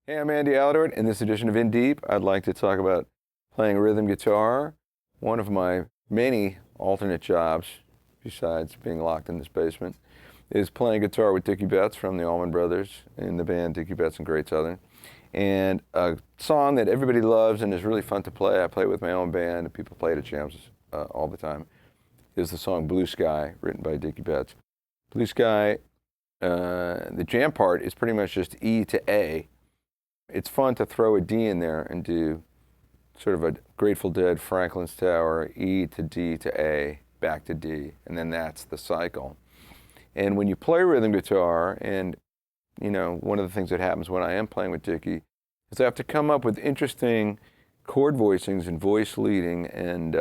Hey, I'm Andy Aledort. In this edition of In Deep, I'd like to talk about playing rhythm guitar. One of my many alternate jobs, besides being locked in this basement, is playing guitar with Dickie Betts from the Allman Brothers in the band Dickie Betts and Great Southern. And a song that everybody loves and is really fun to play, I play with my own band, and people play it at jams all the time, is the song Blue Sky, written by Dickie Betts. Blue Sky, the jam part is pretty much just E to A. It's fun to throw a D in there and do sort of a Grateful Dead, Franklin's Tower, E to D to A, back to D, and then that's the cycle. And when you play rhythm guitar, and you know, one of the things that happens when I am playing with Dickie is I have to come up with interesting chord voicings and voice leading and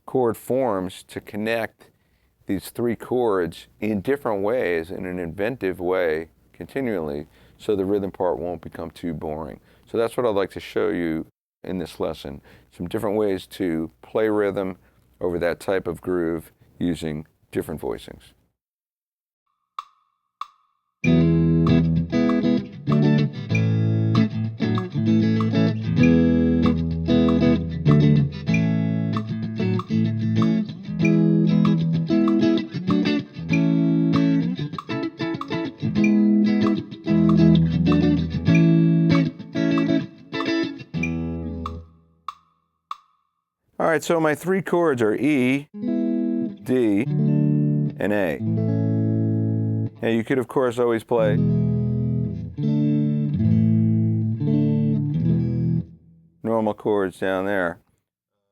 chord forms to connect these three chords in different ways, in an inventive way, continually, so the rhythm part won't become too boring. So that's what I'd like to show you in this lesson, some different ways to play rhythm over that type of groove using different voicings. All right, so my three chords are E, D, and A. Now you could, of course, always play normal chords down there,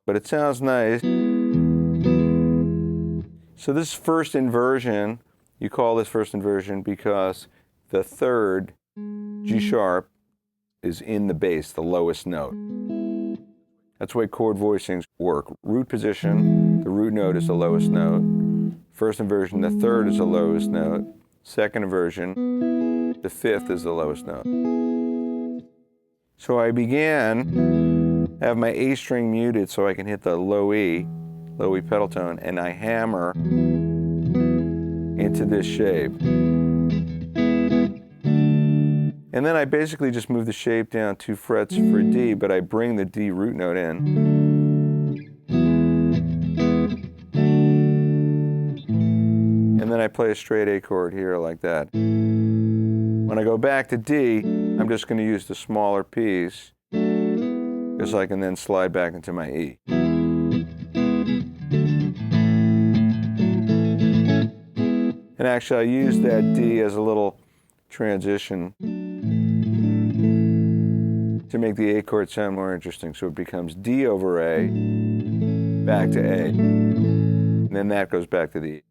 but it sounds nice. So this first inversion, you call this first inversion because the third G sharp is in the bass, the lowest note. That's the way chord voicings work. Root position, the root note is the lowest note. First inversion, the third is the lowest note. Second inversion, the fifth is the lowest note. So I began, have my A string muted so I can hit the low E pedal tone, and I hammer into this shape. And then I basically just move the shape down 2 frets for D, but I bring the D root note in. And then I play a straight A chord here like that. When I go back to D, I'm just going to use the smaller piece, because I can then slide back into my E. And actually I use that D as a little transition to make the A chord sound more interesting. So it becomes D over A, back to A, and then that goes back to the E.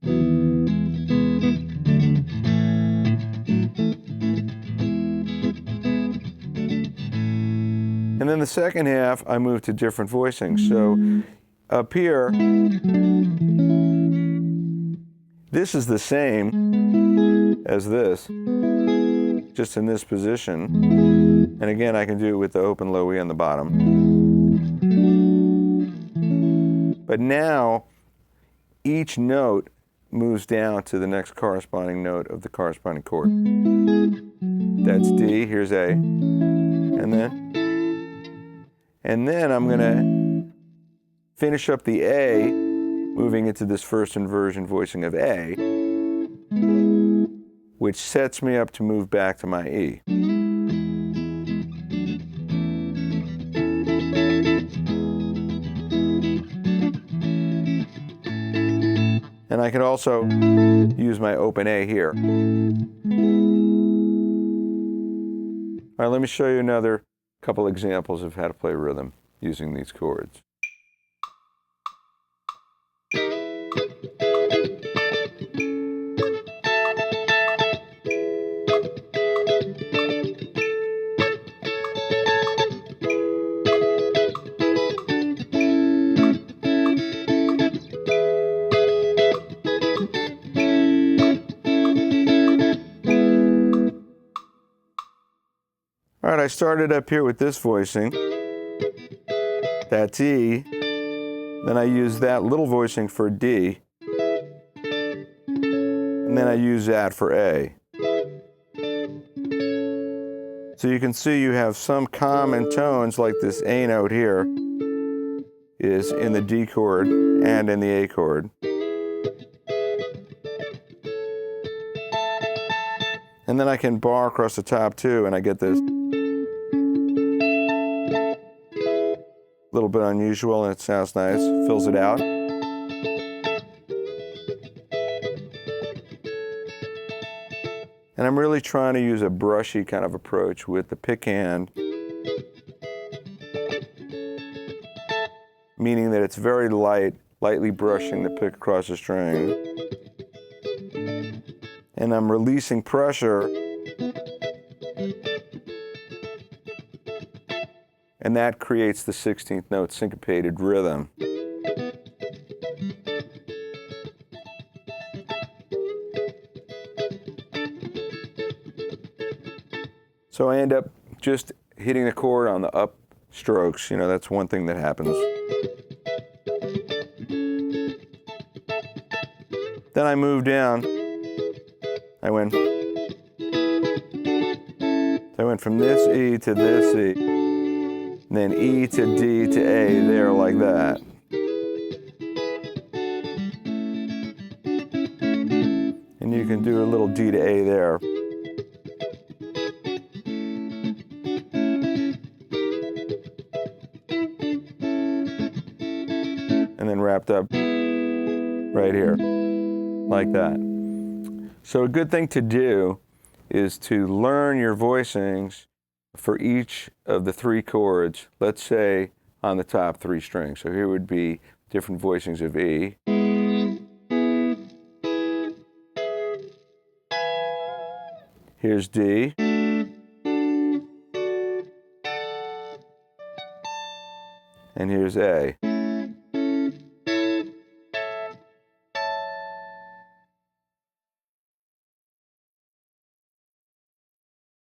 And then the second half, I move to different voicings. So up here, this is the same as this, just in this position. And again, I can do it with the open low E on the bottom. But now, each note moves down to the next corresponding note of the corresponding chord. That's D, here's A, and then I'm gonna finish up the A, moving into this first inversion voicing of A, which sets me up to move back to my E. And I can also use my open A here. All right, let me show you another couple examples of how to play rhythm using these chords. All right, I started up here with this voicing. That's E. Then I use that little voicing for D. And then I use that for A. So you can see you have some common tones, like this A note here is in the D chord and in the A chord. And then I can bar across the top too, and I get this little bit unusual, and it sounds nice, fills it out. And I'm really trying to use a brushy kind of approach with the pick hand, meaning that it's very light, lightly brushing the pick across the string. And I'm releasing pressure, and that creates the 16th note syncopated rhythm. So I end up just hitting the chord on the up strokes. You know, that's one thing that happens. Then I move down. I went from this E to this E, and then E to D to A there like that. And you can do a little D to A there. And then wrapped up right here, like that. So a good thing to do is to learn your voicings for each of the 3 chords, let's say on the top 3 strings. So here would be different voicings of E. Here's D. And here's A.